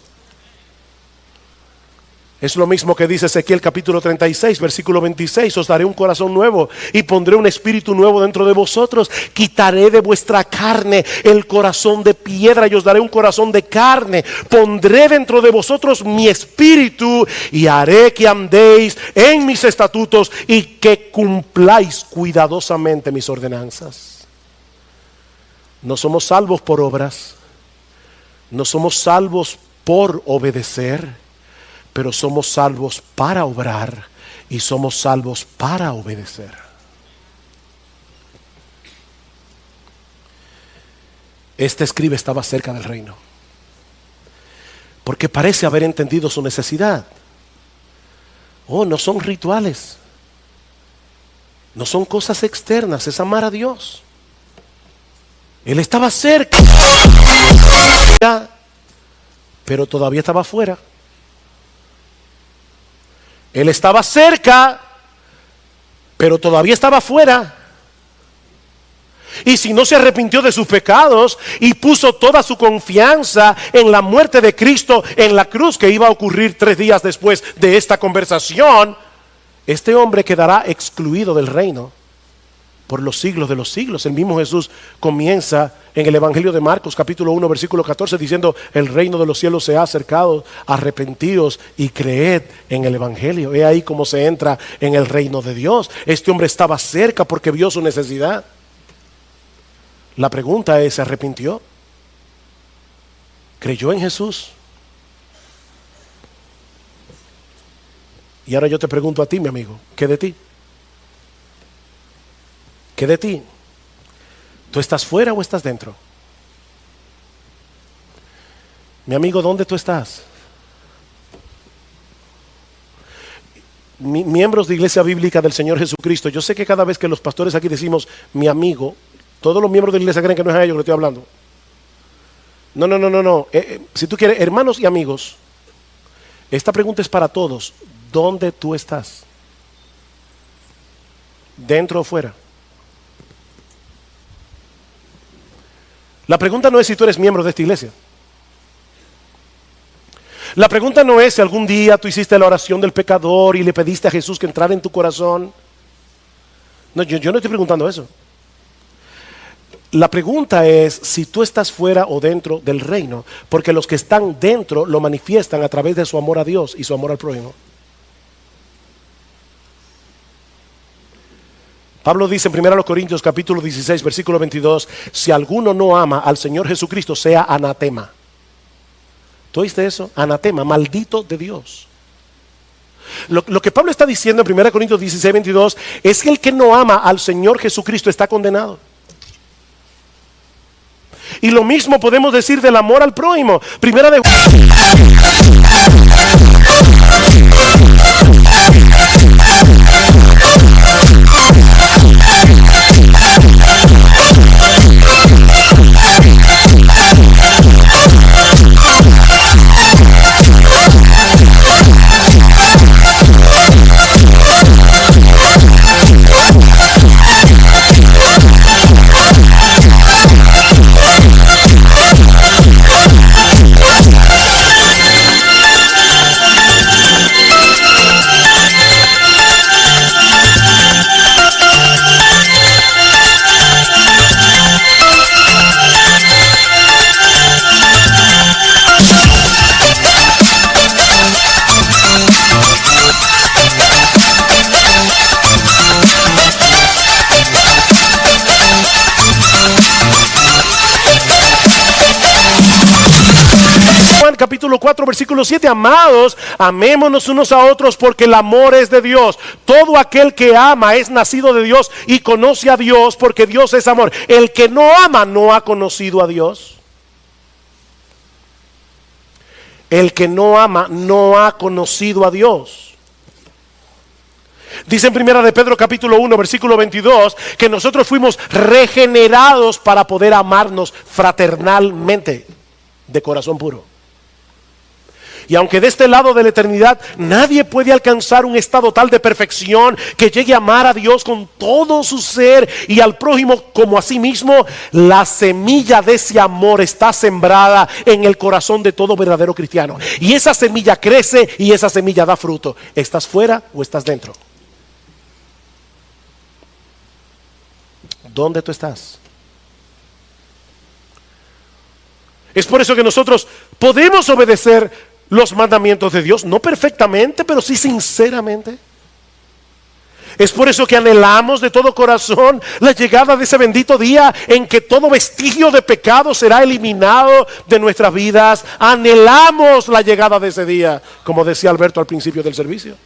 Es lo mismo que dice Ezequiel capítulo 36 versículo 26. Os daré un corazón nuevo y pondré un espíritu nuevo dentro de vosotros. Quitaré de vuestra carne el corazón de piedra y os daré un corazón de carne. Pondré dentro de vosotros mi espíritu y haré que andéis en mis estatutos y que cumpláis cuidadosamente mis ordenanzas. No somos salvos por obras, no somos salvos por obedecer, pero somos salvos para obrar y somos salvos para obedecer. Este escriba estaba cerca del reino, porque parece haber entendido su necesidad. Oh, no son rituales, no son cosas externas, es amar a Dios. Él estaba cerca, pero todavía estaba afuera. Él estaba cerca, pero todavía estaba afuera. Y si no se arrepintió de sus pecados y puso toda su confianza en la muerte de Cristo en la cruz, que iba a ocurrir 3 días después de esta conversación, este hombre quedará excluido del reino por los siglos de los siglos. El mismo Jesús comienza en el Evangelio de Marcos, capítulo 1, versículo 14, diciendo: el reino de los cielos se ha acercado, arrepentíos y creed en el Evangelio. He ahí cómo se entra en el reino de Dios. Este hombre estaba cerca porque vio su necesidad. La pregunta es: ¿se arrepintió? ¿Creyó en Jesús? Y ahora yo te pregunto a ti, mi amigo, ¿qué de ti? ¿Qué de ti? ¿Tú estás fuera o estás dentro? Mi amigo, ¿dónde tú estás? Miembros de Iglesia Bíblica del Señor Jesucristo, yo sé que cada vez que los pastores aquí decimos mi amigo, todos los miembros de la iglesia creen que no es a ellos que le estoy hablando. No. Si tú quieres, hermanos y amigos, esta pregunta es para todos. ¿Dónde tú estás? ¿Dentro o fuera? La pregunta no es si tú eres miembro de esta iglesia. La pregunta no es si algún día tú hiciste la oración del pecador y le pediste a Jesús que entrara en tu corazón. No, yo no estoy preguntando eso. La pregunta es si tú estás fuera o dentro del reino, porque los que están dentro lo manifiestan a través de su amor a Dios y su amor al prójimo. Pablo dice en 1 Corintios capítulo 16 versículo 22: si alguno no ama al Señor Jesucristo, sea anatema. ¿Tú oíste eso? Anatema, maldito de Dios. Lo que Pablo está diciendo en 1 Corintios 16, 22 es que el que no ama al Señor Jesucristo está condenado. Y lo mismo podemos decir del amor al prójimo. Primera de Juan capítulo 4 versículo 7: amados, amémonos unos a otros, porque el amor es de Dios. Todo aquel que ama es nacido de Dios y conoce a Dios, porque Dios es amor. El que no ama no ha conocido a Dios. El que no ama no ha conocido a Dios. Dice en primera de Pedro capítulo 1 versículo 22 que nosotros fuimos regenerados para poder amarnos fraternalmente, de corazón puro. Y aunque de este lado de la eternidad nadie puede alcanzar un estado tal de perfección que llegue a amar a Dios con todo su ser y al prójimo como a sí mismo, la semilla de ese amor está sembrada en el corazón de todo verdadero cristiano. Y esa semilla crece y esa semilla da fruto. ¿Estás fuera o estás dentro? ¿Dónde tú estás? Es por eso que nosotros podemos obedecer los mandamientos de Dios, no perfectamente, pero sí sinceramente. Es por eso que anhelamos de todo corazón la llegada de ese bendito día en que todo vestigio de pecado será eliminado de nuestras vidas. Anhelamos la llegada de ese día, como decía Alberto al principio del servicio.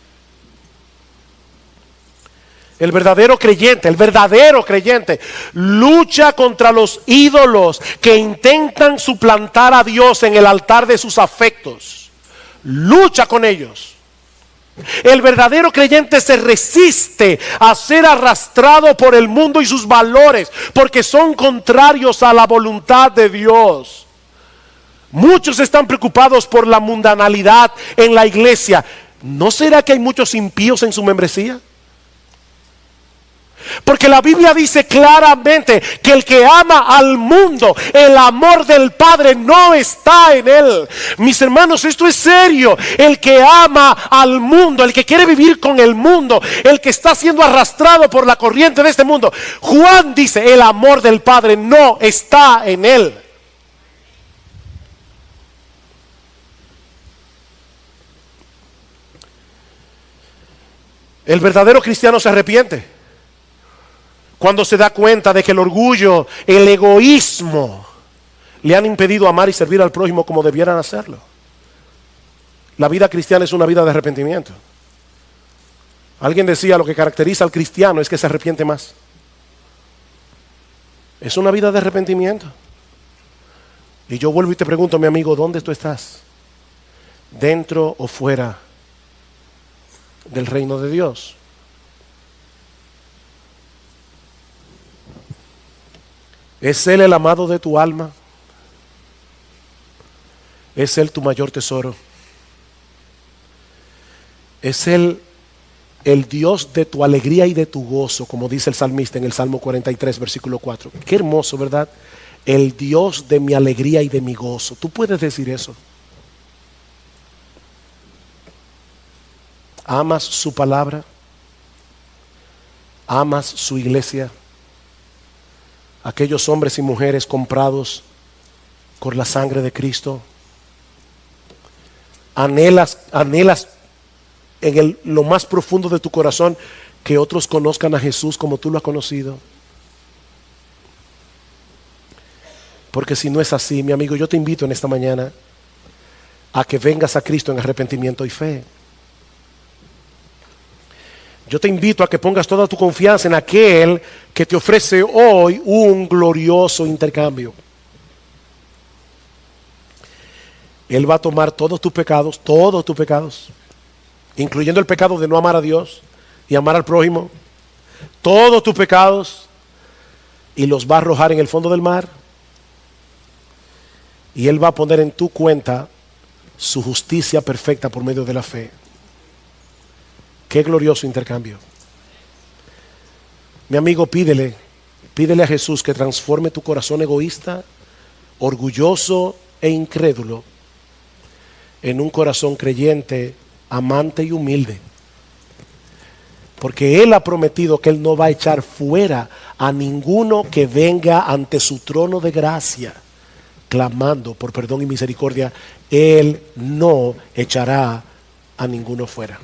El verdadero creyente lucha contra los ídolos que intentan suplantar a Dios en el altar de sus afectos. Lucha con ellos. El verdadero creyente se resiste a ser arrastrado por el mundo y sus valores, porque son contrarios a la voluntad de Dios. Muchos están preocupados por la mundanalidad en la iglesia. ¿No será que hay muchos impíos en su membresía? Porque la Biblia dice claramente que el que ama al mundo, el amor del Padre no está en él. Mis hermanos, esto es serio. El que ama al mundo, el que quiere vivir con el mundo, el que está siendo arrastrado por la corriente de este mundo, Juan dice, el amor del Padre no está en él. El verdadero cristiano se arrepiente cuando se da cuenta de que el orgullo, el egoísmo, le han impedido amar y servir al prójimo como debieran hacerlo. La vida cristiana es una vida de arrepentimiento. Alguien decía, lo que caracteriza al cristiano es que se arrepiente más. Es una vida de arrepentimiento. Y yo vuelvo y te pregunto, mi amigo, ¿dónde tú estás? ¿Dentro o fuera del reino de Dios? ¿Es Él el amado de tu alma? ¿Es Él tu mayor tesoro? ¿Es Él el Dios de tu alegría y de tu gozo, como dice el salmista en el Salmo 43, versículo 4? Qué hermoso, ¿verdad? El Dios de mi alegría y de mi gozo. ¿Tú puedes decir eso? ¿Amas su palabra? ¿Amas su iglesia? Aquellos hombres y mujeres comprados con la sangre de Cristo. Anhelas en lo más profundo de tu corazón que otros conozcan a Jesús como tú lo has conocido. Porque si no es así, mi amigo, yo te invito en esta mañana a que vengas a Cristo en arrepentimiento y fe. Yo te invito a que pongas toda tu confianza en aquel que te ofrece hoy un glorioso intercambio. Él va a tomar todos tus pecados, incluyendo el pecado de no amar a Dios y amar al prójimo, todos tus pecados, y los va a arrojar en el fondo del mar. Y Él va a poner en tu cuenta su justicia perfecta por medio de la fe. Qué glorioso intercambio. Mi amigo, pídele a Jesús que transforme tu corazón egoísta, orgulloso e incrédulo en un corazón creyente, amante y humilde. Porque Él ha prometido que Él no va a echar fuera a ninguno que venga ante su trono de gracia, clamando por perdón y misericordia. Él no echará a ninguno fuera.